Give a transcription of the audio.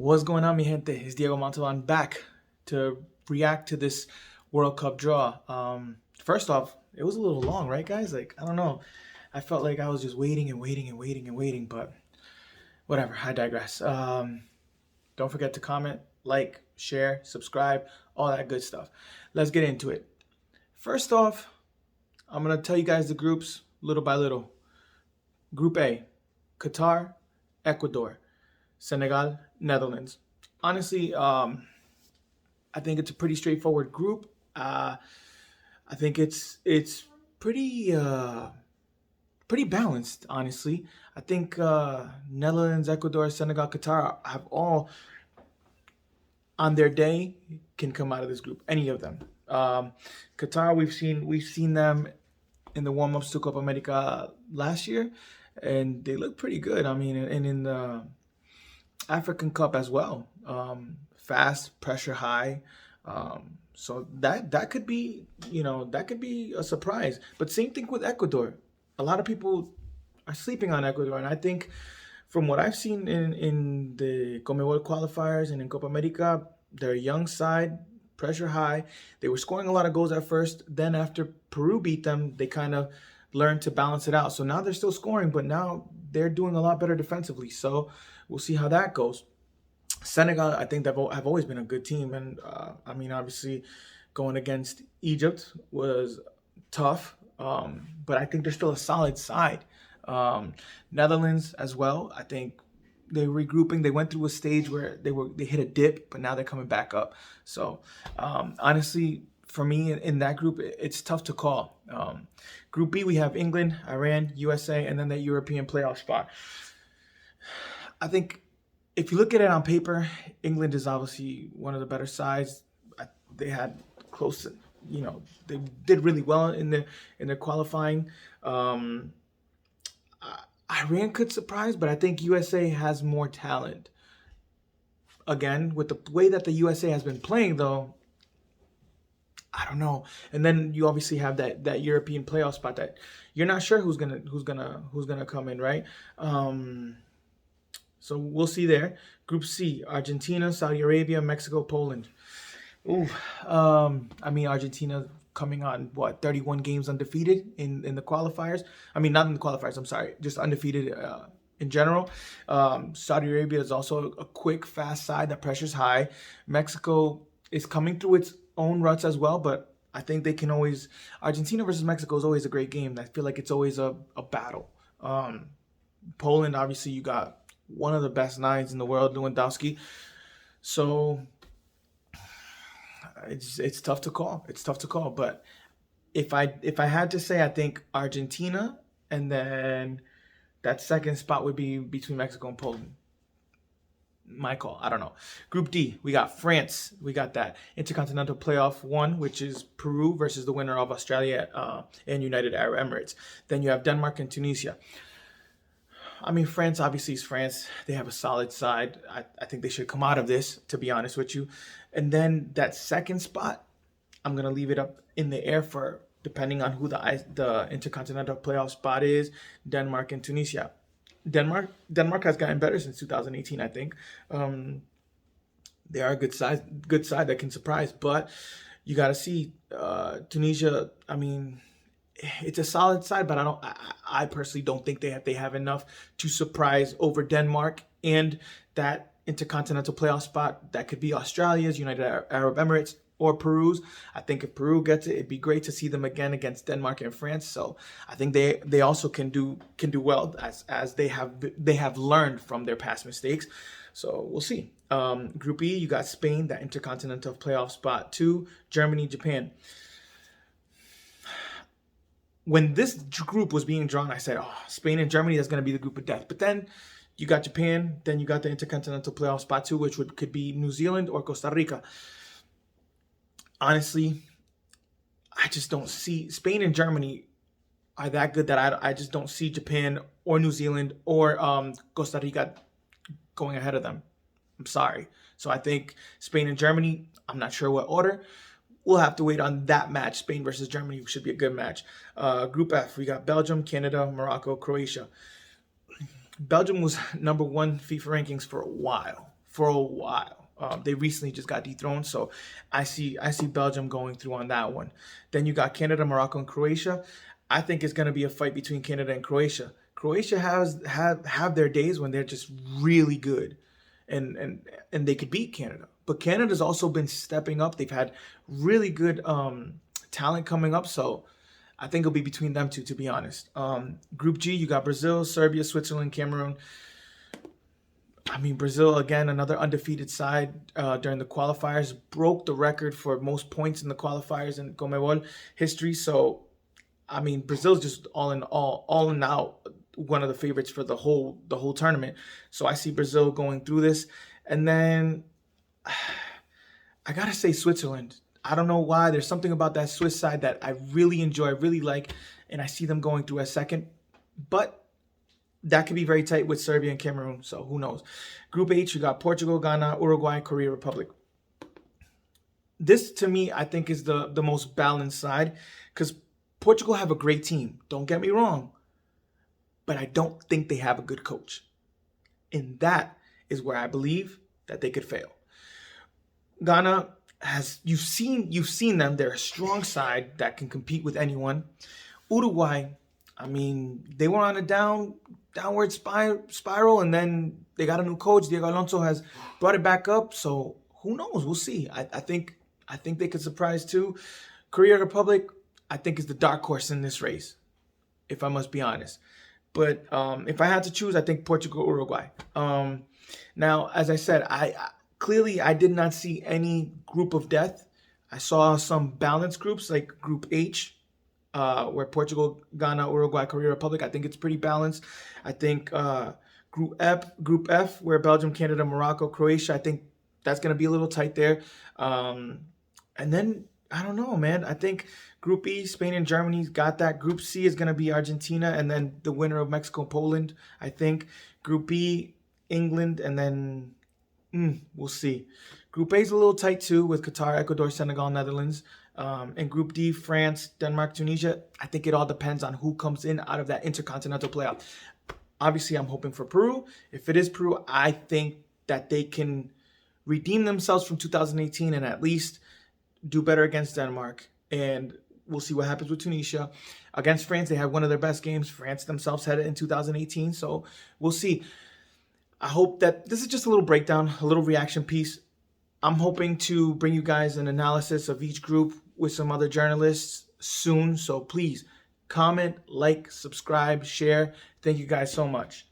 What's going on, mi gente? It's Diegomontalvan back to react to this World Cup draw. First off, it was a little long, right, guys? Like, I don't know. I felt like I was just waiting and waiting and waiting and waiting, but whatever. I digress. Don't forget to comment, like, share, subscribe, all that good stuff. Let's get into it. First off, I'm going to tell you guys the groups little by little. Group A, Qatar, Ecuador, Senegal, Netherlands. Honestly, I think it's a pretty straightforward group. I think it's pretty balanced. Honestly, I think Netherlands, Ecuador, Senegal, Qatar have all on their day can come out of this group. Any of them. Qatar, we've seen them in the warm ups to Copa America last year, and they look pretty good. I mean, and in the African Cup as well. Fast, pressure high. So that could be, that could be a surprise. But same thing with Ecuador. A lot of people are sleeping on Ecuador, and I think from what I've seen in the conmebol qualifiers and in Copa America, they're a young side, pressure high. They were scoring a lot of goals at first. Then after Peru beat them, they kind of learned to balance it out. So now they're still scoring, but now they're doing a lot better defensively. So we'll see how that goes. Senegal, I think have always been a good team, and I mean, obviously, going against Egypt was tough, but I think they're still a solid side. Netherlands as well. I think they're regrouping. They went through a stage where they hit a dip, but now they're coming back up. So honestly, for me in that group, it's tough to call. Group B, we have England, Iran, USA, and then that European playoff spot. I think if you look at it on paper, England is obviously one of the better sides. They had close, they did really well in their qualifying. Iran could surprise, but I think USA has more talent. Again, with the way that the USA has been playing, though, I don't know. And then you obviously have that European playoff spot that you're not sure who's gonna come in, right? So we'll see there. Group C, Argentina, Saudi Arabia, Mexico, Poland. Ooh, I mean, Argentina coming on, 31 games undefeated in the qualifiers. I mean, not in the qualifiers, I'm sorry, just undefeated in general. Saudi Arabia is also a quick, fast side that pressure's high. Mexico is coming through its own ruts as well, but I think they can always, Argentina versus Mexico is always a great game. I feel like it's always a battle. Poland, obviously, you got one of the best nines in the world, Lewandowski. So it's tough to call. It's tough to call. But if I had to say, I think Argentina, and then that second spot would be between Mexico and Poland. My call. I don't know. Group D, we got France. We got that Intercontinental Playoff 1, which is Peru versus the winner of Australia and United Arab Emirates. Then you have Denmark and Tunisia. I mean, France obviously is France. They have a solid side. I think they should come out of this, to be honest with you. And then that second spot, I'm going to leave it up in the air for, depending on who the Intercontinental Playoff spot is, Denmark and Tunisia. Denmark has gotten better since 2018, I think. They are a good side that can surprise. But you got to see Tunisia, I mean, it's a solid side, but I personally don't think they have enough to surprise over Denmark and that Intercontinental Playoff spot. That could be Australia's, United Arab Emirates, or Peru's. I think if Peru gets it, it'd be great to see them again against Denmark and France. So I think they also can do well as they have learned from their past mistakes. So we'll see. Group E, you got Spain, that Intercontinental Playoff spot 2, Germany, Japan. When this group was being drawn, I said, oh, Spain and Germany, that's going to be the group of death. But then you got Japan, then you got the Intercontinental Playoff spot 2, which could be New Zealand or Costa Rica. Honestly, I just don't see Spain and Germany are that good that I just don't see Japan or New Zealand or Costa Rica going ahead of them. I'm sorry. So I think Spain and Germany, I'm not sure what order. We'll have to wait on that match. Spain versus Germany should be a good match. Group F, we got Belgium, Canada, Morocco, Croatia. Belgium was number 1 FIFA rankings for a while. for a while. They recently just got dethroned, so I see Belgium going through on that one. Then you got Canada, Morocco, and Croatia. I think it's going to be a fight between Canada and Croatia. Croatia have their days when they're just really good, and they could beat Canada. But Canada's also been stepping up. They've had really good talent coming up, so I think it'll be between them two, to be honest. Group G, you got Brazil, Serbia, Switzerland, Cameroon. I mean, Brazil, again, another undefeated side during the qualifiers, broke the record for most points in the qualifiers in conmebol history. So, I mean, Brazil's just all in out one of the favorites for the whole tournament. So I see Brazil going through this. And then I gotta say Switzerland. I don't know why. There's something about that Swiss side that I really enjoy, I really like, and I see them going through as second. But that could be very tight with Serbia and Cameroon, so who knows. Group H, you got Portugal, Ghana, Uruguay, Korea Republic. This, to me, I think is the most balanced side, because Portugal have a great team. Don't get me wrong. But I don't think they have a good coach. And that is where I believe that they could fail. Ghana has, you've seen them. They're a strong side that can compete with anyone. Uruguay, I mean, they were on a downward spiral, and then they got a new coach. Diego Alonso has brought it back up, so who knows? We'll see. I think they could surprise too. Korea Republic, I think, is the dark horse in this race, if I must be honest. But if I had to choose, I think Portugal, Uruguay. Now, as I said, I clearly did not see any group of death. I saw some balanced groups like Group H, where Portugal, Ghana, Uruguay, Korea Republic. I think it's pretty balanced. I think Group F, where Belgium, Canada, Morocco, Croatia. I think that's going to be a little tight there. And then I don't know, man. I think Group E, Spain and Germany's got that. Group C is going to be Argentina, and then the winner of Mexico, Poland. I think Group B, England, and then we'll see. Group A is a little tight too, with Qatar, Ecuador, Senegal, Netherlands. And Group D, France, Denmark, Tunisia. I think it all depends on who comes in out of that intercontinental playoff. Obviously, I'm hoping for Peru. If it is Peru, I think that they can redeem themselves from 2018 and at least do better against Denmark. And we'll see what happens with Tunisia. Against France, they had one of their best games. France themselves had it in 2018. So we'll see. I hope that this is just a little breakdown, a little reaction piece. I'm hoping to bring you guys an analysis of each group with some other journalists soon. So please comment, like, subscribe, share. Thank you guys so much.